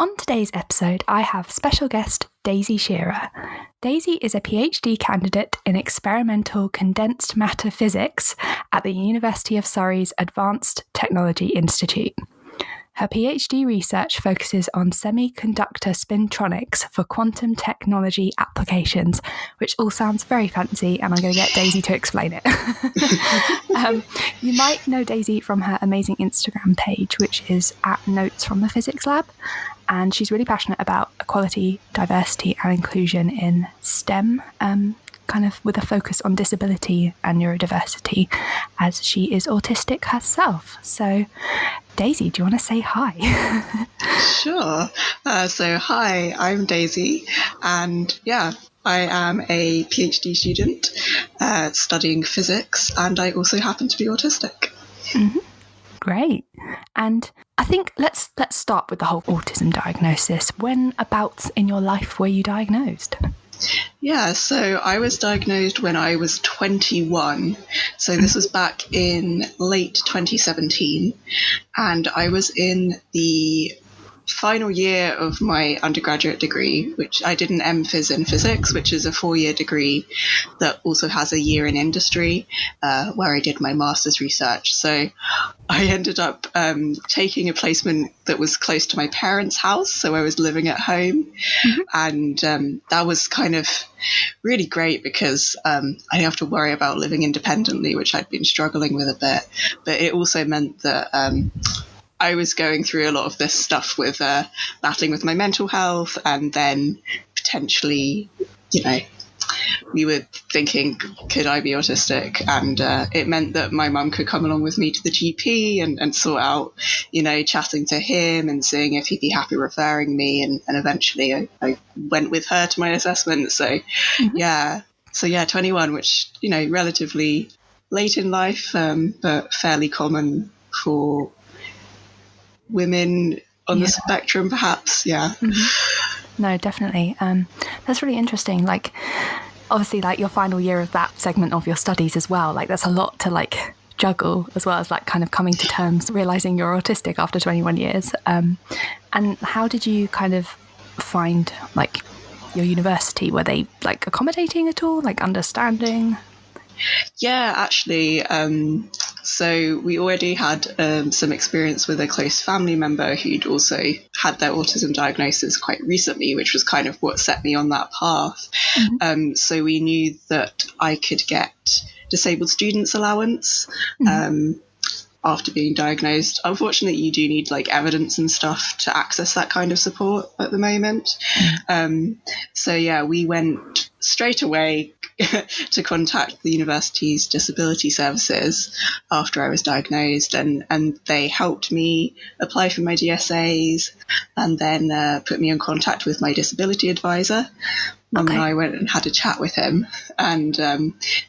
On today's episode, I have special guest Daisy Shearer. Daisy is a PhD candidate in experimental condensed matter physics at the University of Surrey's Advanced Technology Institute. Her PhD research focuses on semiconductor spintronics for quantum technology applications, which all sounds very fancy, and I'm going to get Daisy to explain it. You might know Daisy from her amazing Instagram page, which is at Notes from the Physics Lab, and she's really passionate about equality, diversity and inclusion in STEM, kind of with a focus on disability and neurodiversity, as she is autistic herself. So, Daisy, do you want to say hi? Sure. So hi, I'm Daisy, and I am a PhD student studying physics, and I also happen to be autistic. Mm-hmm. Great. And I think let's start with the whole autism diagnosis. When abouts in your life were you diagnosed? Yeah, so I was diagnosed when I was 21. So this was back in late 2017. And I was in the final year of my undergraduate degree, which I did an MPhys in physics, which is a 4-year degree that also has a year in industry, where I did my master's research. So I ended up taking a placement that was close to my parents' house, so I was living at home. And that was kind of really great because I didn't have to worry about living independently, which I'd been struggling with a bit. But it also meant that I was going through a lot of this stuff with battling with my mental health, and then potentially, we were thinking, could I be autistic? And it meant that my mum could come along with me to the GP and sort out, chatting to him and seeing if he'd be happy referring me. And eventually I went with her to my assessment. So, 21, which, relatively late in life, but fairly common for women on the spectrum, perhaps. No, definitely. That's really interesting. Like, obviously, like your final year of that segment of your studies as well, like that's a lot to juggle, as well as kind of coming to terms realizing you're autistic after 21 years. And how did you kind of find your university? Were they accommodating at all, understanding? Yeah, actually, so we already had some experience with a close family member who'd also had their autism diagnosis quite recently, which was kind of what set me on that path. So we knew that I could get disabled students allowance after being diagnosed. Unfortunately, you do need evidence and stuff to access that kind of support at the moment. So we went straight away to contact the university's disability services after I was diagnosed, and they helped me apply for my DSAs, and then put me in contact with my disability advisor. Mum and I went and had a chat with him, and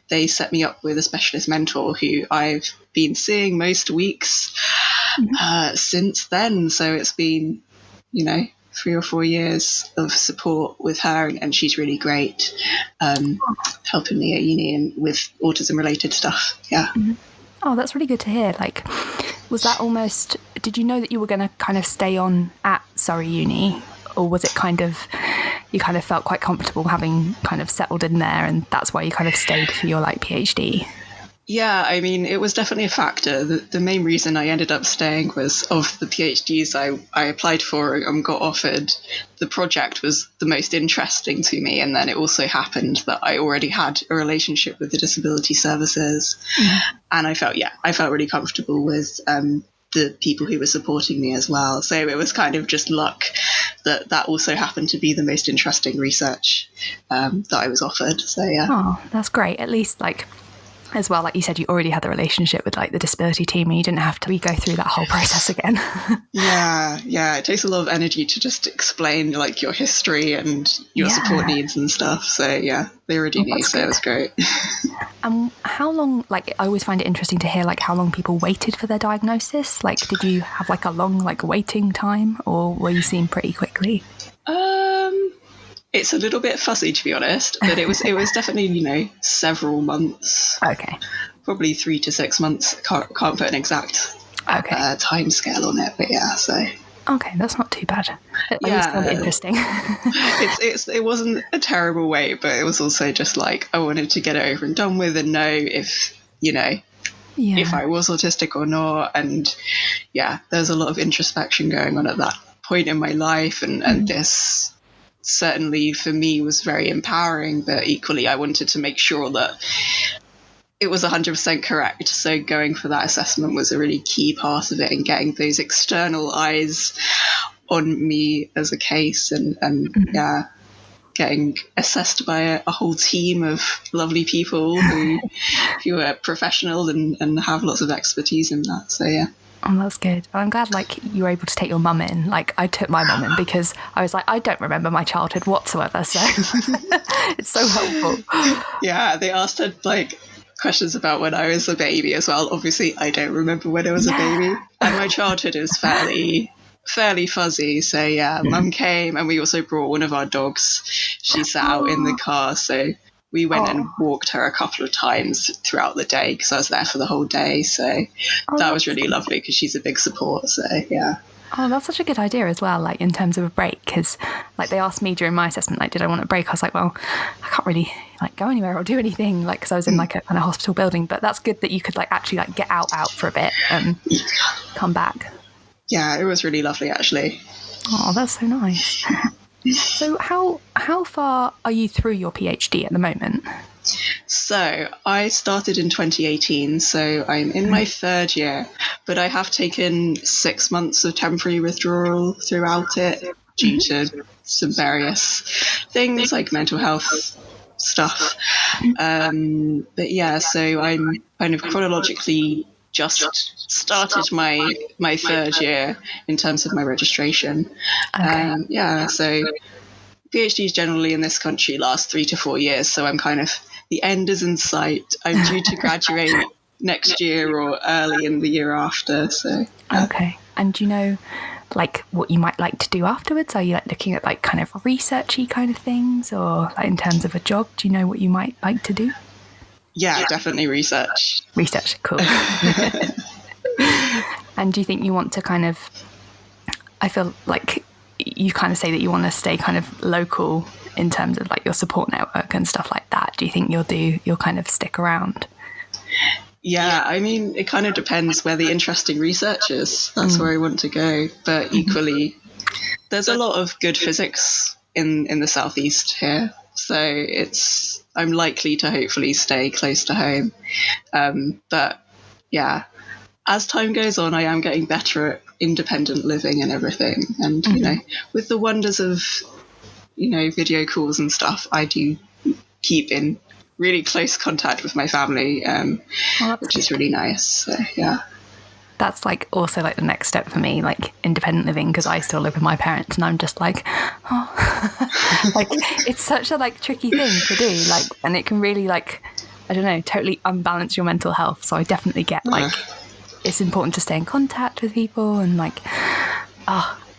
they set me up with a specialist mentor who I've been seeing most weeks since then. So it's been, 3 or 4 years of support with her, and she's really great, helping me at uni and with autism related stuff. Oh, that's really good to hear. Was that almost, did you know that you were going to kind of stay on at Surrey Uni, or was it kind of, you kind of felt quite comfortable having kind of settled in there, and that's why you kind of stayed for your PhD? Yeah, I mean, it was definitely a factor. The main reason I ended up staying was of the PhDs I applied for and got offered, the project was the most interesting to me. And then it also happened that I already had a relationship with the disability services. And I felt really comfortable with the people who were supporting me as well. So it was kind of just luck that also happened to be the most interesting research that I was offered. So, yeah. Oh, that's great. At least as well, like you said, you already had the relationship with the disability team, and you didn't have to go through that whole process again. Yeah, it takes a lot of energy to just explain your history and your support needs and stuff. So they already knew, so it was great. How long, I always find it interesting to hear how long people waited for their diagnosis. Did you have a long waiting time, or were you seen pretty quickly? It's a little bit fuzzy, to be honest, but it was definitely, several months. Okay. Probably 3 to 6 months. Can't put an exact time scale on it, but yeah, so. Okay, that's not too bad. At least Yeah, interesting. it wasn't a terrible wait, but it was also just like I wanted to get it over and done with and know if, if I was autistic or not. And yeah, there's a lot of introspection going on at that point in my life, and this certainly for me was very empowering, but equally I wanted to make sure that it was 100% correct. So going for that assessment was a really key part of it, and getting those external eyes on me as a case, and yeah, getting assessed by a whole team of lovely people who are professional and have lots of expertise in that. So yeah. Oh, that's good. I'm glad you were able to take your mum in. I took my mum in because I was like, I don't remember my childhood whatsoever. So it's so helpful. Yeah, they asked her questions about when I was a baby as well. Obviously, I don't remember when I was a baby, and my childhood is fairly fuzzy. So yeah, Mum came, and we also brought one of our dogs. She sat out in the car, so we went and walked her a couple of times throughout the day because I was there for the whole day. So that was really lovely because she's a big support. So yeah. Oh, that's such a good idea as well, in terms of a break, because they asked me during my assessment, did I want a break? I was like, well, I can't really go anywhere or do anything, because I was in a kind of hospital building. But that's good that you could actually get out for a bit and come back. Yeah, it was really lovely, actually. Oh, that's so nice. So how far are you through your PhD at the moment? So I started in 2018, so I'm in my third year, but I have taken 6 months of temporary withdrawal throughout it due to some various things like mental health stuff. But yeah, so I'm kind of chronologically just started my third year in terms of my registration. Okay. Yeah, so PhDs generally in this country last 3 to 4 years, so I'm kind of, the end is in sight. I'm due to graduate next year or early in the year after. So okay. And do you know what you might like to do afterwards? Are you looking at kind of researchy kind of things, or in terms of a job, do you know what you might like to do? Yeah, definitely research. Research, cool. And do you think you want to kind of, I feel like you kind of say that you want to stay kind of local in terms of your support network and stuff like that. Do you think you'll kind of stick around? Yeah, I mean, it kind of depends where the interesting research is. That's where I want to go. But equally, there's a lot of good physics in the southeast here. So I'm likely to hopefully stay close to home. But yeah, as time goes on, I am getting better at independent living and everything. And, with the wonders of, video calls and stuff, I do keep in really close contact with my family, which is really nice. So, yeah. That's also the next step for me, independent living, because I still live with my parents, and I'm just it's such a tricky thing to do, and it can really I don't know, totally unbalance your mental health. So I definitely get it's important to stay in contact with people, and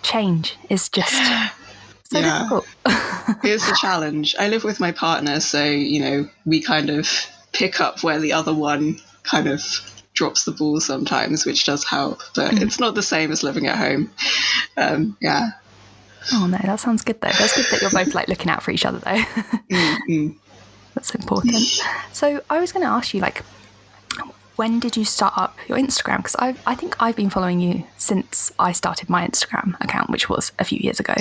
change is just so difficult. Here's the challenge. I live with my partner, so we kind of pick up where the other one kind of drops the ball sometimes, which does help, but it's not the same as living at home. Yeah. Oh no, that sounds good though. That's good that you're both looking out for each other though. That's important. So I was going to ask you, when did you start up your Instagram? Because I think I've been following you since I started my Instagram account, which was a few years ago.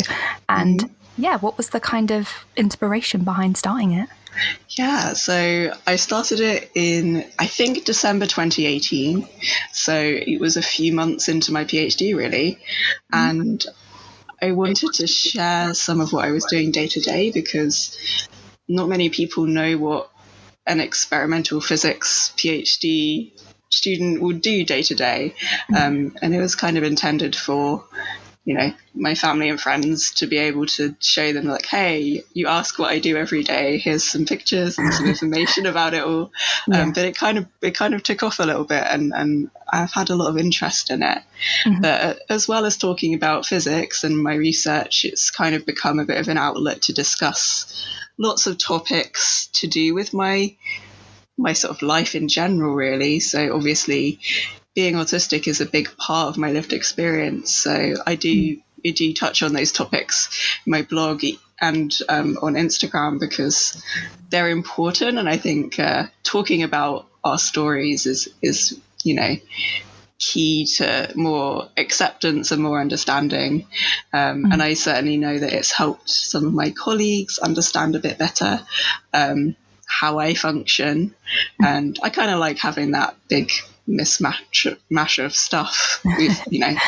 And yeah, what was the kind of inspiration behind starting it? Yeah, so I started it in, I think, December 2018. So it was a few months into my PhD, really. And I wanted to share some of what I was doing day to day, because not many people know what an experimental physics PhD student would do day to day. And it was kind of intended for, my family and friends to be able to show them hey, you ask what I do every day, here's some pictures and some information about it all. But it kind of took off a little bit, and I've had a lot of interest in it. But as well as talking about physics and my research, it's kind of become a bit of an outlet to discuss lots of topics to do with my sort of life in general, really. So obviously being autistic is a big part of my lived experience. So I do touch on those topics in my blog and on Instagram because they're important. And I think talking about our stories is key to more acceptance and more understanding. And I certainly know that it's helped some of my colleagues understand a bit better how I function. And I kind of like having that big mash of stuff with,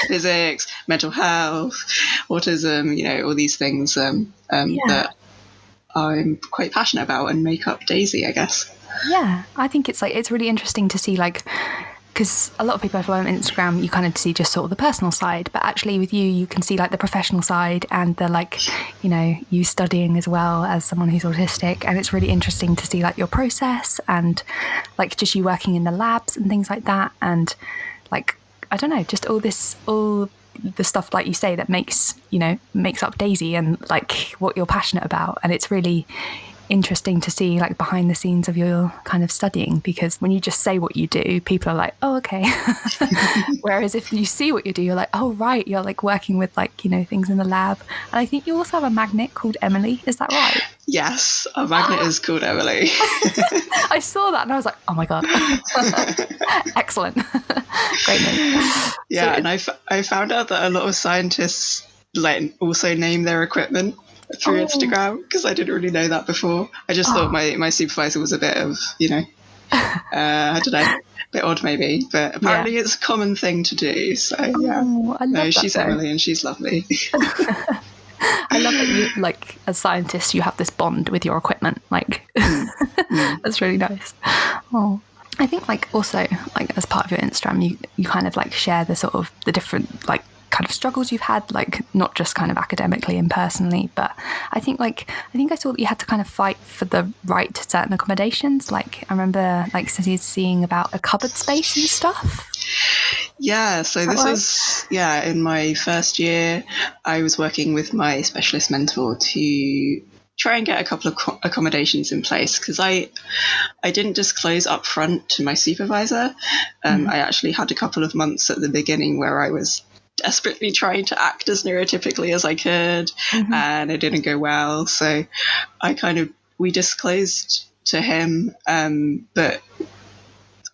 physics, mental health, autism, all these things that I'm quite passionate about and make up Daisy, I guess. Yeah, I think it's really interesting to see, because a lot of people I follow on Instagram, you kind of see just sort of the personal side, but actually with you can see the professional side and the you studying as well as someone who's autistic, and it's really interesting to see your process and just you working in the labs and things like that, and I don't know, just all the stuff like you say that makes up Daisy and what you're passionate about. And it's really interesting to see behind the scenes of your kind of studying, because when you just say what you do, people are like, oh, okay. Whereas if you see what you do, you're like, oh, right, you're working with things in the lab. And I think you also have a magnet called Emily, is that right? Yes, our magnet is called Emily. I saw that and I was like, oh my god. Excellent. Great name. Yeah, and I found out that a lot of scientists also name their equipment through Instagram, because I didn't really know that before. I just thought my supervisor was a bit of, I don't know, a bit odd maybe, but apparently it's a common thing to do. So yeah, I love she's that, Emily and she's lovely. I love that you, as scientists, you have this bond with your equipment. That's really nice. Oh, I think also as part of your Instagram, you kind of share the sort of the different kind of struggles you've had, not just kind of academically and personally, but I think I saw that you had to kind of fight for the right to certain accommodations. I remember seeing about a cupboard space and stuff. Yeah, so this was in my first year. I was working with my specialist mentor to try and get a couple of accommodations in place, because I didn't disclose up front to my supervisor. I actually had a couple of months at the beginning where I was desperately trying to act as neurotypically as I could, and it didn't go well. So we disclosed to him, but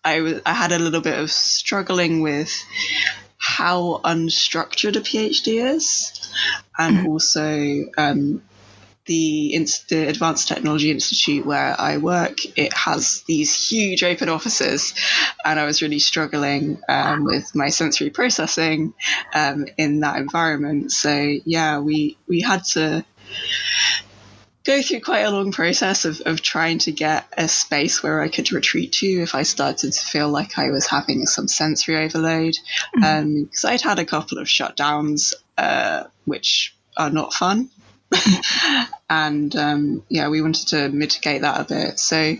I had a little bit of struggling with how unstructured a PhD is, and also the Advanced Technology Institute where I work, it has these huge open offices, and I was really struggling with my sensory processing in that environment. So yeah, we had to go through quite a long process of trying to get a space where I could retreat to if I started to feel like I was having some sensory overload, because I'd had a couple of shutdowns which are not fun. And we wanted to mitigate that a bit. So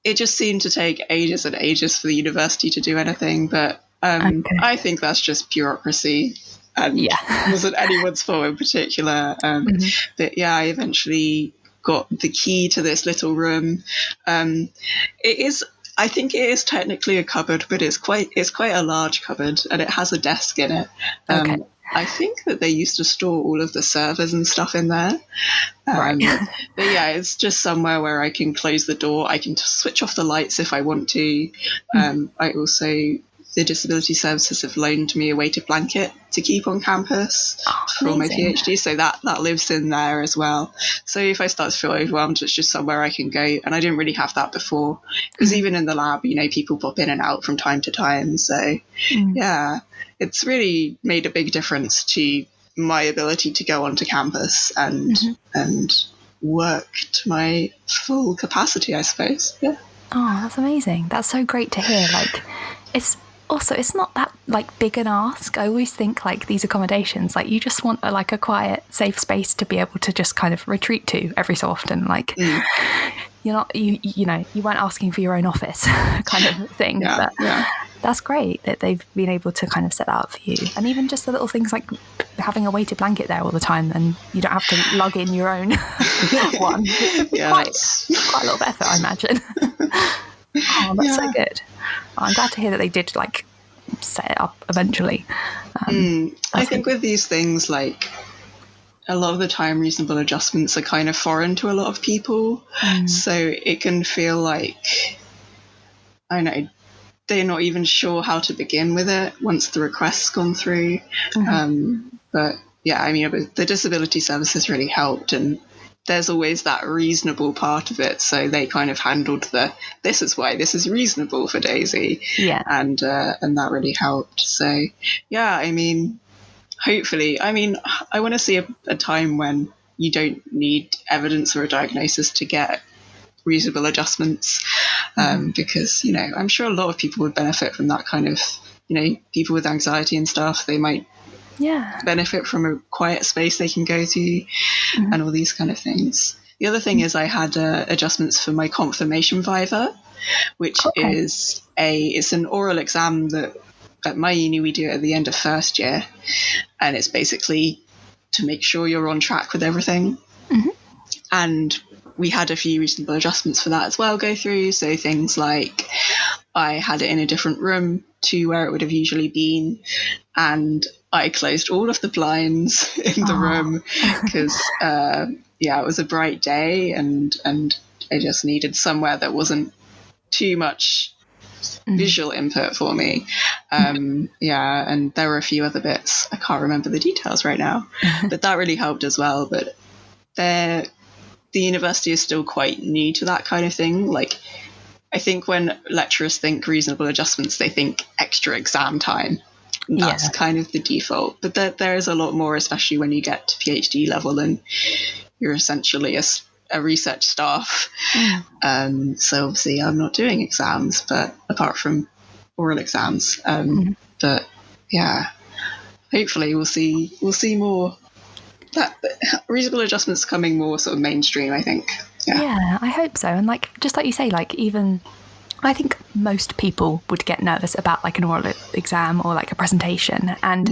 it just seemed to take ages and ages for the university to do anything. But I think that's just bureaucracy, and wasn't anyone's fault in particular. But yeah, I eventually got the key to this little room. I think it is technically a cupboard, but it's quite a large cupboard, and it has a desk in it. I think that they used to store all of the servers and stuff in there. Right. But yeah, it's just somewhere where I can close the door. I can switch off the lights if I want to. I also, the disability services have loaned me a weighted blanket to keep on campus for my PhD. So that lives in there as well. So if I start to feel overwhelmed, it's just somewhere I can go. And I didn't really have that before, because even in the lab, people pop in and out from time to time. So yeah, it's really made a big difference to my ability to go onto campus and work to my full capacity, I suppose. Yeah. Oh, that's amazing. That's so great to hear. It's not that big an ask. I always think these accommodations, you just want a quiet, safe space to be able to just kind of retreat to every so often. You're not, you weren't asking for your own office kind of thing. But that's great that they've been able to kind of set that up for you. And even just the little things like having a weighted blanket there all the time, and you don't have to lug in your own one. Quite a lot of effort, I imagine. Oh, that's so good. I'm glad to hear that they did like set it up eventually. I think with these things, like, a lot of the time reasonable adjustments are kind of foreign to a lot of people. So it can feel like, I know, they're not even sure how to begin with it once the request's gone through. But yeah, I mean, the disability services really helped, and there's always that reasonable part of it. So they kind of handled this is why this is reasonable for Daisy. Yeah. And that really helped. So yeah, I mean, hopefully, I mean, I want to see a time when you don't need evidence or a diagnosis to get reasonable adjustments, because, you know, I'm sure a lot of people would benefit from that kind of, you know, people with anxiety and stuff, they might benefit from a quiet space they can go to, and all these kind of things. The other thing is I had adjustments for my confirmation viva, which is it's an oral exam that at my uni we do at the end of first year, and it's basically to make sure you're on track with everything. And we had a few reasonable adjustments for that as well go through. So things like I had it in a different room to where it would have usually been, and I closed all of the blinds in the room because it was a bright day, and I just needed somewhere that wasn't too much visual input for me. And there were a few other bits. I can't remember the details right now, but that really helped as well. But the university is still quite new to that kind of thing. Like, I think when lecturers think reasonable adjustments, they think extra exam time. That's kind of the default. But there is a lot more, especially when you get to PhD level and you're essentially a research staff. So obviously I'm not doing exams, but apart from oral exams. But yeah, hopefully we'll see more. That reasonable adjustments coming more sort of mainstream, I think. Yeah, I hope so. And like, just like you say, like, even I think most people would get nervous about like an oral exam or like a presentation. And,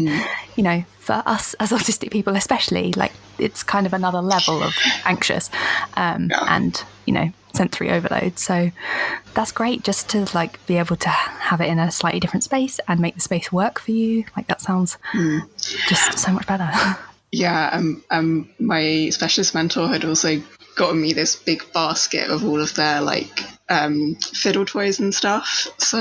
you know, for us as autistic people, especially, like, it's kind of another level of anxious and, you know, sensory overload. So that's great just to like be able to have it in a slightly different space and make the space work for you. Like, that sounds just so much better. Yeah, my specialist mentor had also gotten me this big basket of all of their like fiddle toys and stuff. So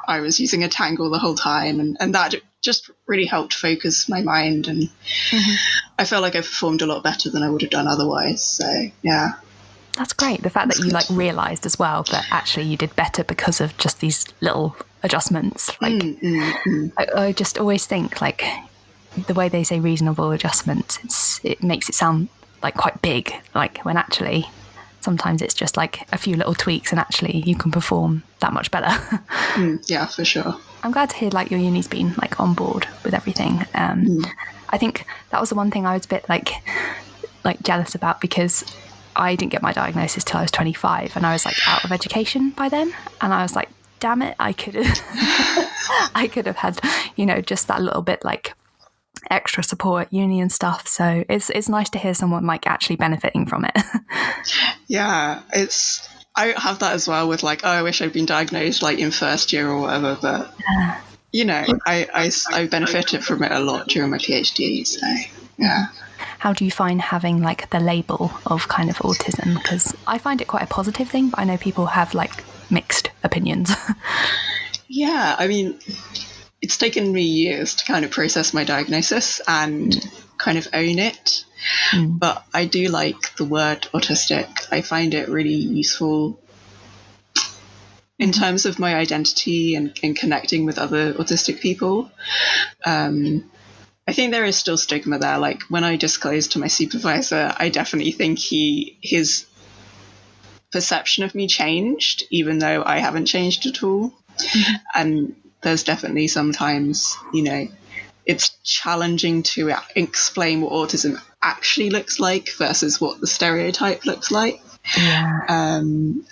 I was using a Tangle the whole time, and that just really helped focus my mind, and I felt like I performed a lot better than I would have done otherwise. So yeah. That's great. The fact that you like realised as well that actually you did better because of just these little adjustments. Like I just always think like the way they say reasonable adjustments, it makes it sound like quite big, like when actually sometimes it's just like a few little tweaks and actually you can perform that much better. Yeah, for sure. I'm glad to hear like your uni's been like on board with everything. I think that was the one thing I was a bit like jealous about, because I didn't get my diagnosis till I was 25 and I was like out of education by then, and I was like, damn it, I could have had, you know, just that little bit like extra support at uni and stuff. So it's nice to hear someone like actually benefiting from it. Yeah, I have that as well with like, oh, I wish I'd been diagnosed like in first year or whatever, but you know, I benefited from it a lot during my PhD. So yeah. How do you find having like the label of kind of autism? Because I find it quite a positive thing, but I know people have like mixed opinions. Yeah, I mean, it's taken me years to kind of process my diagnosis and kind of own it. But I do like the word autistic. I find it really useful in terms of my identity and connecting with other autistic people. I think there is still stigma there. Like when I disclosed to my supervisor, I definitely think his perception of me changed, even though I haven't changed at all. And there's definitely sometimes, you know, it's challenging to explain what autism actually looks like versus what the stereotype looks like. And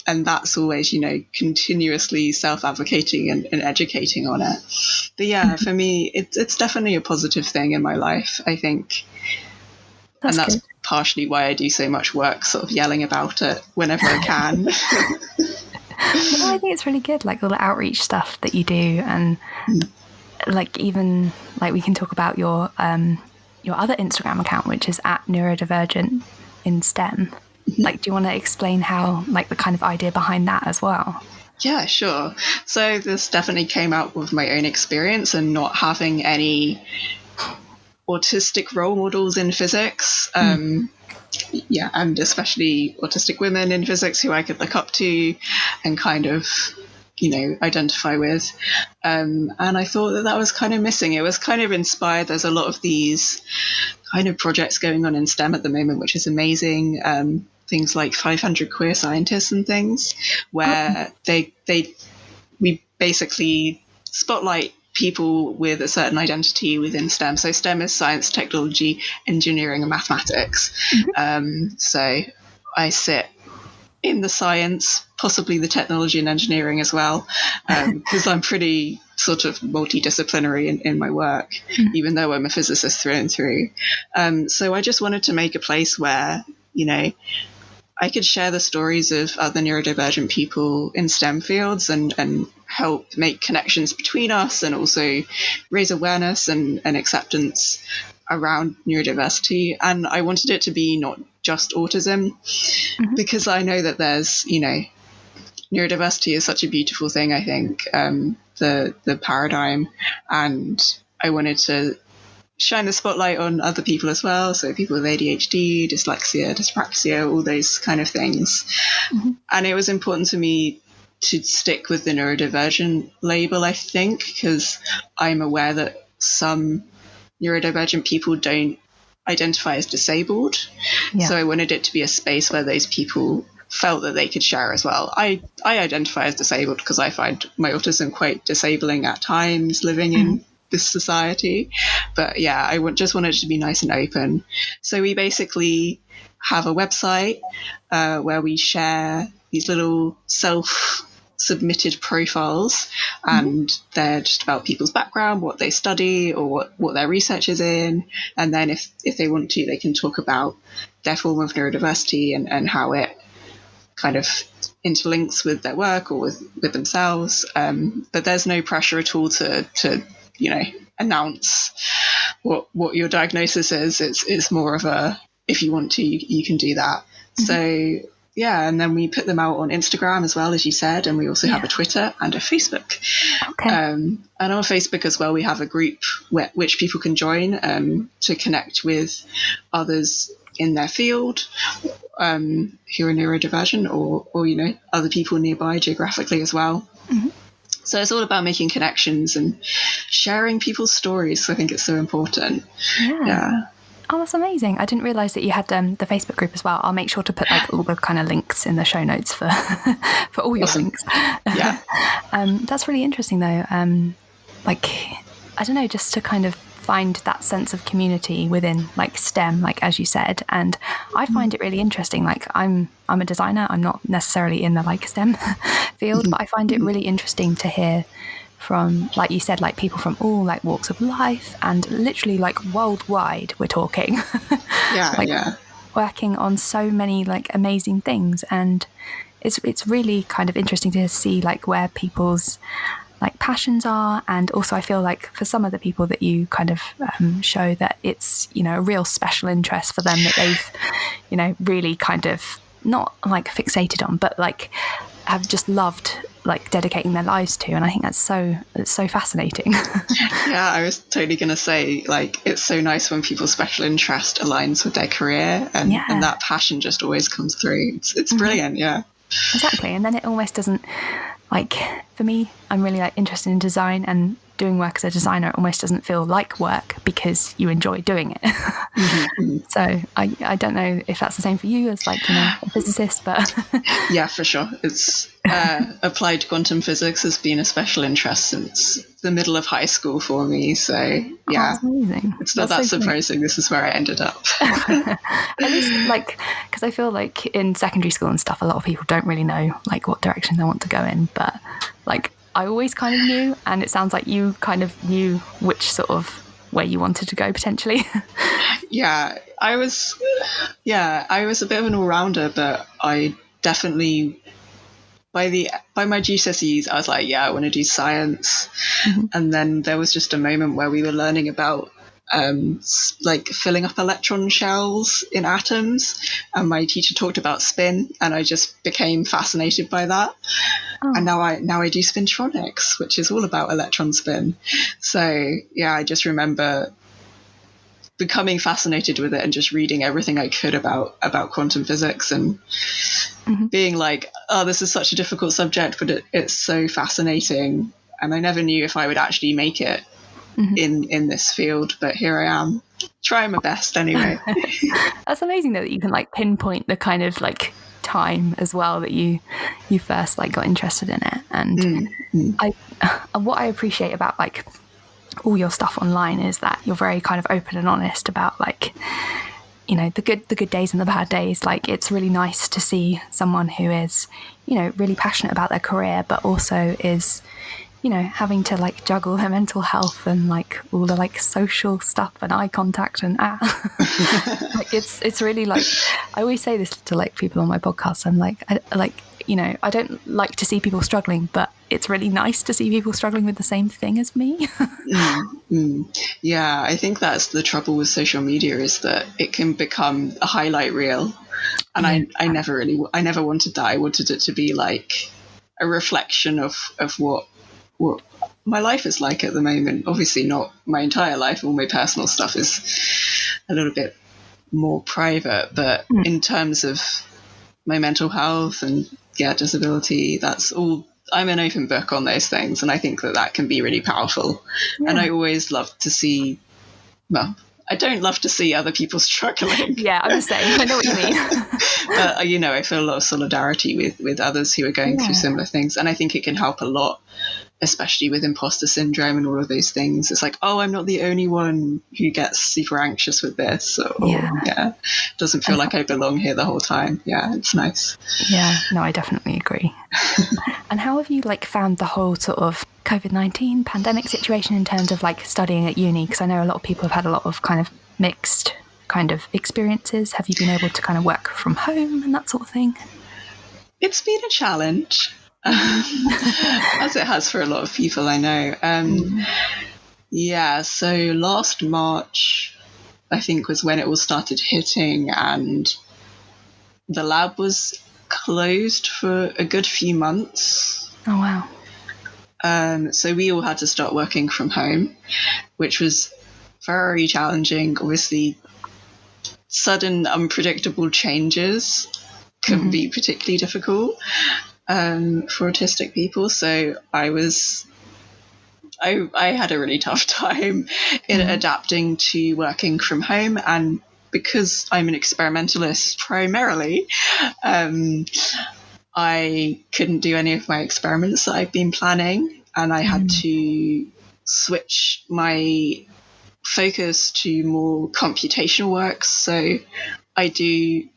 that's always, you know, continuously self-advocating and educating on it. But yeah, for me, it's definitely a positive thing in my life, I think. That's good. Partially why I do so much work, sort of yelling about it whenever I can. No, I think it's really good, like all the outreach stuff that you do, and like even like we can talk about your other Instagram account, which is at neurodivergent in STEM. Like, do you want to explain how, like, the kind of idea behind that as well? Yeah, sure. So this definitely came out with my own experience and not having any autistic role models in physics. Yeah, and especially autistic women in physics who I could look up to and kind of, identify with. And I thought that was kind of missing. It was kind of inspired. There's a lot of these kind of projects going on in STEM at the moment, which is amazing. Things like 500 queer scientists and things, where we basically spotlight people with a certain identity within STEM. So STEM is science, technology, engineering, and mathematics. So I sit in the science, possibly the technology and engineering as well, because I'm pretty sort of multidisciplinary in my work, even though I'm a physicist through and through. So I just wanted to make a place where, I could share the stories of other neurodivergent people in STEM fields and help make connections between us, and also raise awareness and acceptance around neurodiversity. And I wanted it to be not just autism, because I know that there's, neurodiversity is such a beautiful thing, I think, the paradigm. And I wanted to shine the spotlight on other people as well. So people with ADHD, dyslexia, dyspraxia, all those kind of things. And it was important to me to stick with the neurodivergent label, I think, because I'm aware that some neurodivergent people don't identify as disabled. So I wanted it to be a space where those people felt that they could share as well. I identify as disabled because I find my autism quite disabling at times living in this society. But yeah, I just wanted it to be nice and open. So we basically have a website where we share these little self-submitted profiles, and they're just about people's background, what they study, or what their research is in. And then if they want to, they can talk about their form of neurodiversity and how it kind of interlinks with their work or with themselves. But there's no pressure at all to announce what your diagnosis is. It's more of a, if you want to, you can do that. So yeah, and then we put them out on Instagram as well, as you said, and we also have a Twitter and a Facebook. And on Facebook as well, we have a group which people can join to connect with others in their field who are neurodivergent, or other people nearby geographically as well. So it's all about making connections and sharing people's stories. So I think it's so important. Yeah. Oh, that's amazing. I didn't realise that you had the Facebook group as well. I'll make sure to put like all the kind of links in the show notes for for all your links. Yeah. That's really interesting though. Like, I don't know, just to kind of find that sense of community within like STEM, like as you said. And I find it really interesting. Like I'm a designer. I'm not necessarily in the like STEM field, but I find it really interesting to hear from, like you said, like people from all like walks of life, and literally like worldwide we're talking. Working on so many like amazing things. And it's really kind of interesting to see like where people's like passions are. And also I feel like for some of the people that you kind of show that it's, a real special interest for them that they've, really kind of not like fixated on, but like have just loved like dedicating their lives to. And I think it's so fascinating. Yeah, I was totally going to say, like, it's so nice when people's special interest aligns with their career, and that passion just always comes through. It's brilliant. Yeah, exactly. And then it almost doesn't, like, for me, I'm really like interested in design, and doing work as a designer, it almost doesn't feel like work because you enjoy doing it. So I don't know if that's the same for you as like, a physicist, but yeah, for sure. It's applied quantum physics has been a special interest since the middle of high school for me. So yeah, amazing. It's not that surprising. This is where I ended up. At least like, because I feel like in secondary school and stuff, a lot of people don't really know like what direction they want to go in, but like I always kind of knew, and it sounds like you kind of knew which sort of where you wanted to go potentially. Yeah, I was a bit of an all-rounder, but I definitely, by my GCSEs, I was like, yeah, I want to do science. And then there was just a moment where we were learning about like filling up electron shells in atoms, and my teacher talked about spin, and I just became fascinated by that. And now I do spintronics, which is all about electron spin. So yeah, I just remember becoming fascinated with it and just reading everything I could about quantum physics, and being like, oh, this is such a difficult subject, but it's so fascinating. And I never knew if I would actually make it in this field, but here I am, trying my best anyway. That's amazing though, that you can like pinpoint the kind of like time as well that you first like got interested in it. And what I appreciate about like all your stuff online is that you're very kind of open and honest about like, you know, the good days and the bad days. Like, it's really nice to see someone who is, you know, really passionate about their career, but also is, you know, having to like juggle their mental health and like all the like social stuff and eye contact and like it's really like, I always say this to like people on my podcast. I'm like, you know, I don't like to see people struggling, but it's really nice to see people struggling with the same thing as me. Yeah, I think that's the trouble with social media, is that it can become a highlight reel. And I never wanted that. I wanted it to be like a reflection of what my life is like at the moment. Obviously not my entire life. All my personal stuff is a little bit more private, but in terms of my mental health and disability, that's all. I'm an open book on those things, and I think that can be really powerful. And I always love to see, well, I don't love to see other people struggling. Yeah, I'm the same. I know what you mean. But, you know, I feel a lot of solidarity with others who are going through similar things. And I think it can help a lot, especially with imposter syndrome and all of those things. It's like, oh, I'm not the only one who gets super anxious with this. Or, doesn't feel like I belong here the whole time. Yeah, it's nice. Yeah, no, I definitely agree. And how have you like found the whole sort of COVID-19 pandemic situation in terms of like studying at uni? Because I know a lot of people have had a lot of kind of mixed kind of experiences. Have you been able to kind of work from home and that sort of thing? It's been a challenge, as it has for a lot of people, I know. Yeah, so last March, I think, was when it all started hitting, and the lab was closed for a good few months. Oh, wow. So we all had to start working from home, which was very challenging. Obviously, sudden, unpredictable changes can be particularly difficult for autistic people. So I had a really tough time in adapting to working from home. And because I'm an experimentalist primarily, I couldn't do any of my experiments that I've been planning, and I had to switch my focus to more computational work. So I do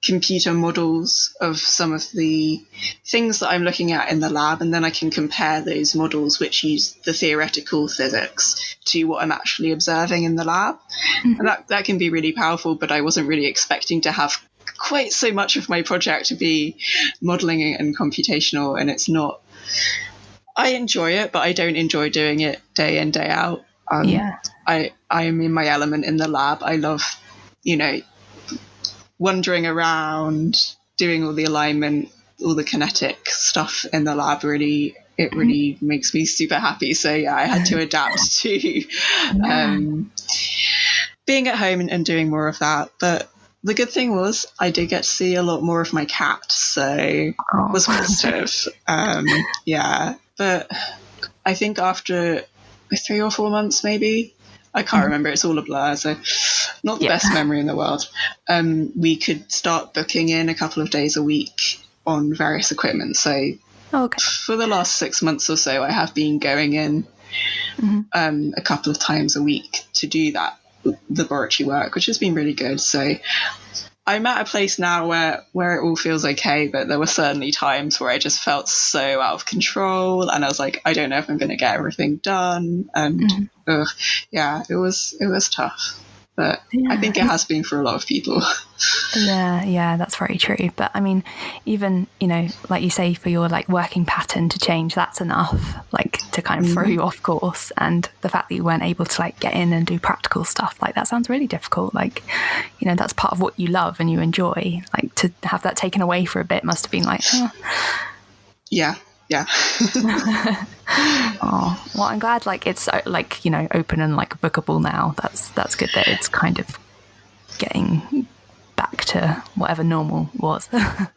computer models of some of the things that I'm looking at in the lab, and then I can compare those models which use the theoretical physics to what I'm actually observing in the lab. And that can be really powerful, but I wasn't really expecting to have quite so much of my project to be modeling and computational, and it's not. I enjoy it, but I don't enjoy doing it day in, day out. I am in my element in the lab. I love, you know, wandering around, doing all the alignment, all the kinetic stuff in the lab. Really, it really makes me super happy. So yeah, I had to adapt to being at home and doing more of that. But the good thing was I did get to see a lot more of my cat, so it was positive. But I think after 3 or 4 months, maybe, I can't remember, it's all a blur, so not the best memory in the world, we could start booking in a couple of days a week on various equipment. So for the last 6 months or so, I have been going in a couple of times a week to do that laboratory work, which has been really good. So I'm at a place now where it all feels okay, but there were certainly times where I just felt so out of control, and I was like, I don't know if I'm going to get everything done, and it was tough. But I think it has been for a lot of people. Yeah, that's very true. But I mean, even, like you say, for your like working pattern to change, that's enough, like to kind of throw you off course. And the fact that you weren't able to like get in and do practical stuff, like that sounds really difficult. Like, that's part of what you love and you enjoy. Like to have that taken away for a bit must have been like, Yeah. Oh, well, I'm glad like it's like, open and like bookable now. That's good that it's kind of getting back to whatever normal was.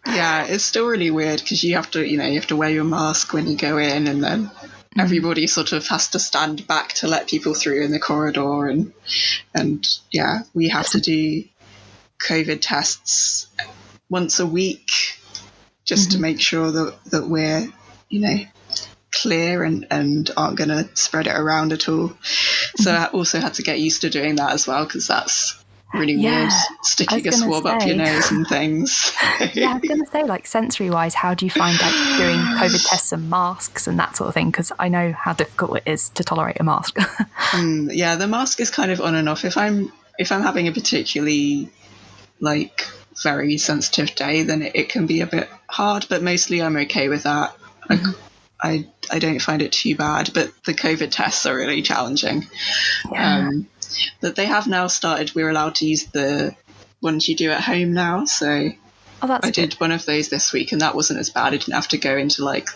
Yeah, it's still really weird because you have to wear your mask when you go in, and then everybody sort of has to stand back to let people through in the corridor, and yeah, we have to do COVID tests once a week just to make sure that we're clear and aren't going to spread it around at all. So I also had to get used to doing that as well, because that's really weird, sticking a swab up your nose and things. Yeah, I was going to say, like, sensory-wise, how do you find like doing COVID tests and masks and that sort of thing? Because I know how difficult it is to tolerate a mask. Yeah, the mask is kind of on and off. If I'm having a particularly like very sensitive day, then it can be a bit hard, but mostly I'm okay with that. I don't find it too bad, but the COVID tests are really challenging. But they have now started, we're allowed to use the ones you do at home now. So I did one of those this week, and that wasn't as bad. I didn't have to go into like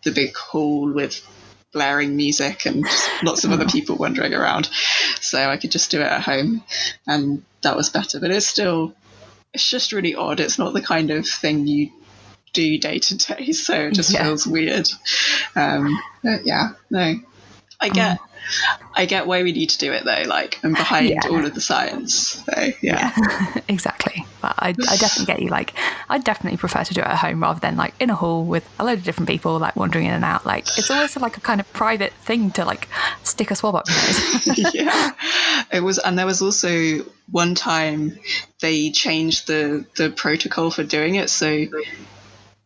the big hall with blaring music and lots of other people wandering around. So I could just do it at home, and that was better. But it's just really odd. It's not the kind of thing you do day to day, so it just feels weird. But yeah, no, I get why we need to do it though. Like, I'm behind all of the science. So yeah. Exactly. But I definitely get you. Like, I definitely prefer to do it at home rather than like in a hall with a load of different people like wandering in and out. Like, it's always like a kind of private thing to like stick a swab up your nose. Yeah, it was. And there was also one time they changed the protocol for doing it. So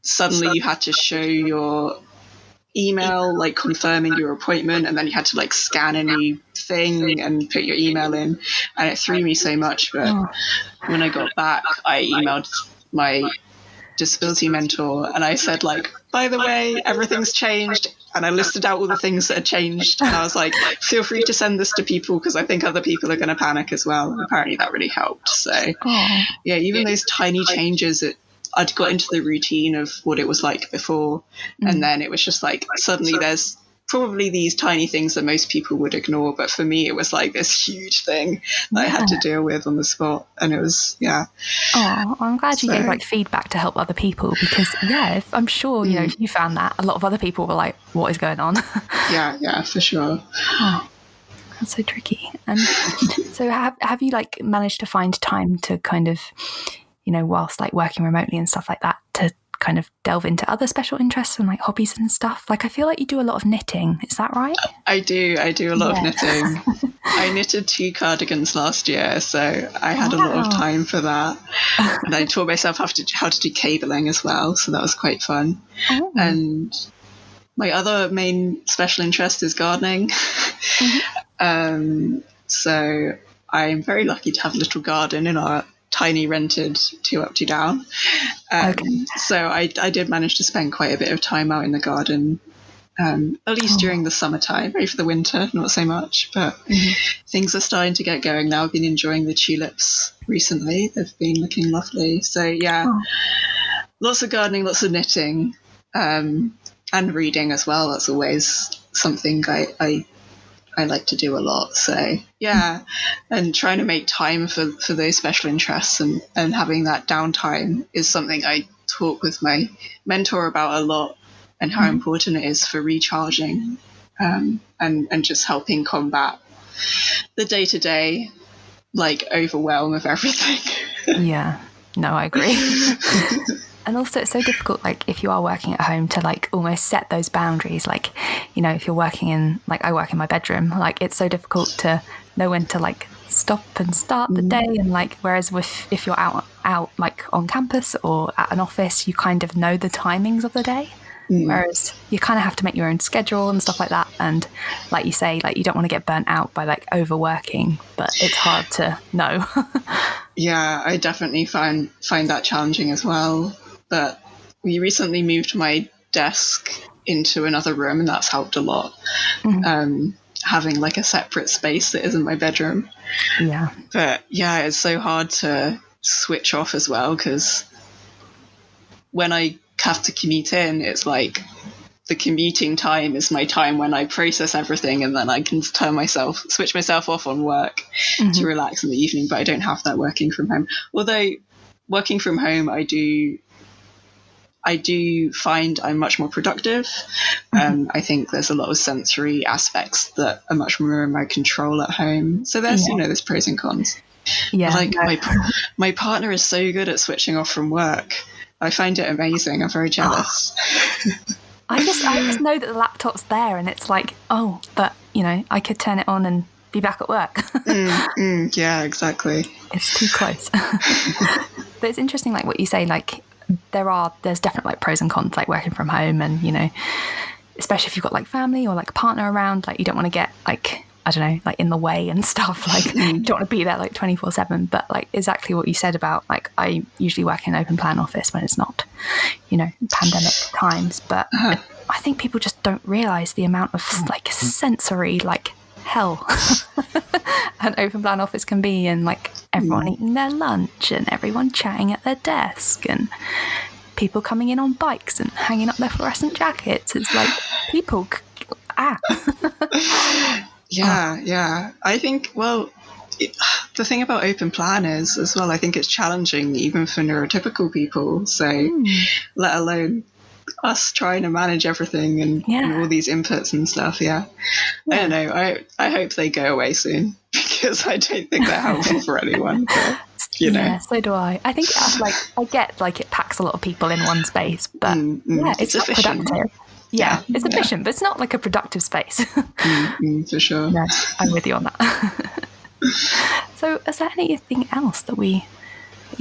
suddenly you had to show your email, like confirming your appointment, and then you had to like scan a new thing and put your email in, and it threw me so much. But when I got back, I emailed my disability mentor and I said, like, by the way, everything's changed, and I listed out all the things that had changed, and I was like, feel free to send this to people because I think other people are going to panic as well. And apparently that really helped. So yeah, even those tiny changes, I'd got into the routine of what it was like before, and then it was just like suddenly there's probably these tiny things that most people would ignore, but for me it was like this huge thing that I had to deal with on the spot, and it was I'm glad you gave like feedback to help other people, because I'm sure if you found that, a lot of other people were like, what is going on? yeah, for sure. That's so tricky. And so have you like managed to find time to kind of, whilst like working remotely and stuff like that, to kind of delve into other special interests and like hobbies and stuff? Like, I feel like you do a lot of knitting. Is that right? I do a lot of knitting. I knitted 2 cardigans last year, so I had a lot of time for that. And I taught myself how to do cabling as well, so that was quite fun. And my other main special interest is gardening. So I'm very lucky to have a little garden in our tiny rented 2 up 2 down. So I did manage to spend quite a bit of time out in the garden, at least during the summertime. Over the winter, not so much, but things are starting to get going now. I've been enjoying the tulips recently. They've been looking lovely. So lots of gardening, lots of knitting, and reading as well. That's always something I like to do a lot. So and trying to make time for those special interests and having that downtime is something I talk with my mentor about a lot, and how important it is for recharging, and just helping combat the day-to-day like overwhelm of everything. No, I agree. And also it's so difficult, like if you are working at home, to like almost set those boundaries. Like, if you're working in, like I work in my bedroom, like it's so difficult to know when to like stop and start the day. And like, whereas if you're out like on campus or at an office, you kind of know the timings of the day. Whereas you kind of have to make your own schedule and stuff like that. And like you say, like you don't want to get burnt out by like overworking, but it's hard to know. Yeah, I definitely find that challenging as well. But we recently moved my desk into another room, and that's helped a lot. Having like a separate space that isn't my bedroom. Yeah. But yeah, it's so hard to switch off as well, because when I have to commute in, it's like the commuting time is my time when I process everything, and then I can switch myself off on work to relax in the evening. But I don't have that working from home. Although working from home, I do find I'm much more productive. I think there's a lot of sensory aspects that are much more in my control at home. So there's, there's pros and cons. Yeah. Like my partner is so good at switching off from work. I find it amazing. I'm very jealous. I just know that the laptop's there, and it's like, oh, but I could turn it on and be back at work. Yeah, exactly. It's too close. But it's interesting, like what you say, like there's definitely like pros and cons, like working from home, and especially if you've got like family or like a partner around, like you don't want to get like, I don't know, like in the way and stuff, like you don't want to be there like 24/7. But like exactly what you said about like I usually work in an open plan office when it's not pandemic times, but I think people just don't realize the amount of like sensory like hell an open plan office can be, and like everyone eating their lunch and everyone chatting at their desk and people coming in on bikes and hanging up their fluorescent jackets. It's like people Yeah. I think, the thing about open plan is as well, I think it's challenging even for neurotypical people. So let alone us trying to manage everything and all these inputs and stuff. I don't know. I hope they go away soon, because I don't think they're helpful for anyone. But, Yeah, so do I. I think I get like it packs a lot of people in one space, but it's not efficient. productive. Yeah, it's efficient, but it's not like a productive space. For sure. Yeah, I'm with you on that. So is there anything else that you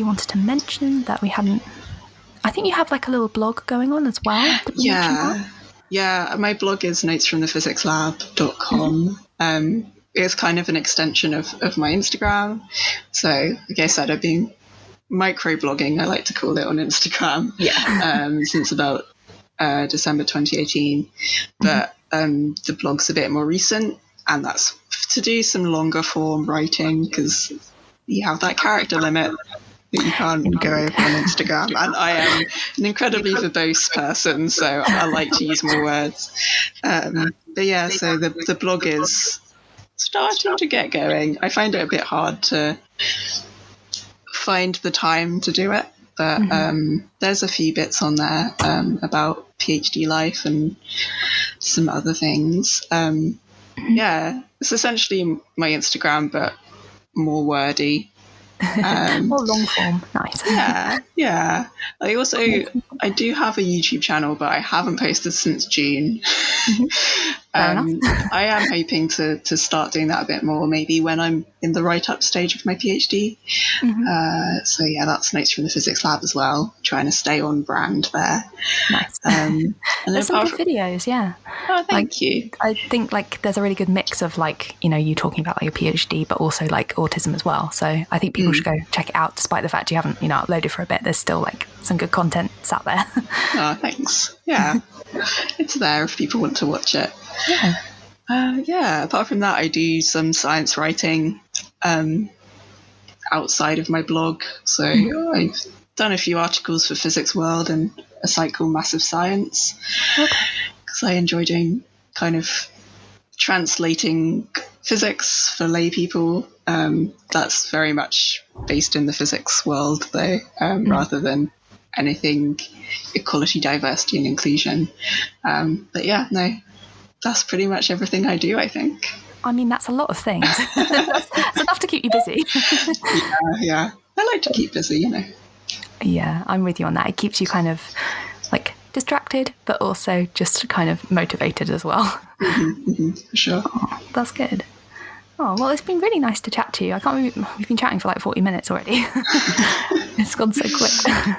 wanted to mention that we hadn't? I think you have like a little blog going on as well. Yeah, my blog is notesfromthephysicsLab.com. It's kind of an extension of my Instagram. So like I said, I've been microblogging, I like to call it, on Instagram since about December 2018. But the blog's a bit more recent, and that's to do some longer form writing, because you have that character limit that you can't go over on Instagram. And I am an incredibly verbose person, so I like to use more words. But yeah, so the blog is starting to get going. I find it a bit hard to find the time to do it, but there's a few bits on there about PhD life and some other things. It's essentially my Instagram, but more wordy. More long form. Nice. Yeah. I do have a YouTube channel, but I haven't posted since June. Fair enough. I am hoping to start doing that a bit more, maybe when I'm in the write-up stage of my PhD. So yeah, that's Notes from the Physics Lab as well, trying to stay on brand there. Nice. And there's some good videos, yeah. Oh, thank you. I think like there's a really good mix of like, you talking about like your PhD, but also like autism as well. So I think people should go check it out, despite the fact you haven't, uploaded for a bit. There's still like some good content out there. Oh, thanks. Yeah. It's there if people want to watch it. Apart from that, I do some science writing outside of my blog. So I've done a few articles for Physics World and a site called Massive Science, because I enjoy doing kind of translating physics for lay people. That's very much based in the physics world, though, rather than anything equality, diversity and inclusion. But yeah, no, that's pretty much everything I do, I think. I mean, that's a lot of things. That's enough to keep you busy. Yeah. I like to keep busy, Yeah, I'm with you on that. It keeps you kind of like distracted, but also just kind of motivated as well. For sure. Oh, that's good. Oh, well, it's been really nice to chat to you. I can't believe we've been chatting for like 40 minutes already. It's gone so quick.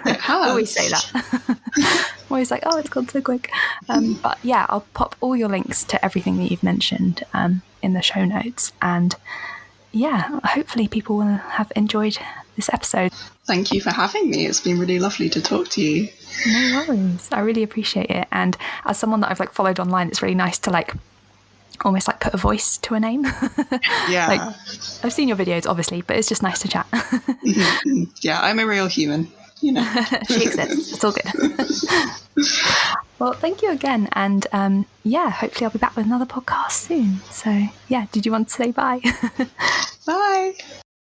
It has. I always say that. always like, oh, it's gone so quick. But yeah, I'll pop all your links to everything that you've mentioned in the show notes. And yeah, hopefully people will have enjoyed this episode. Thank you for having me. It's been really lovely to talk to you. No worries. I really appreciate it. And as someone that I've like followed online, it's really nice to like almost like put a voice to a name. Yeah. Like, I've seen your videos, obviously, but it's just nice to chat. Yeah, I'm a real human, She exists. It's all good. Well, thank you again. And yeah, hopefully I'll be back with another podcast soon. So yeah, did you want to say bye? Bye.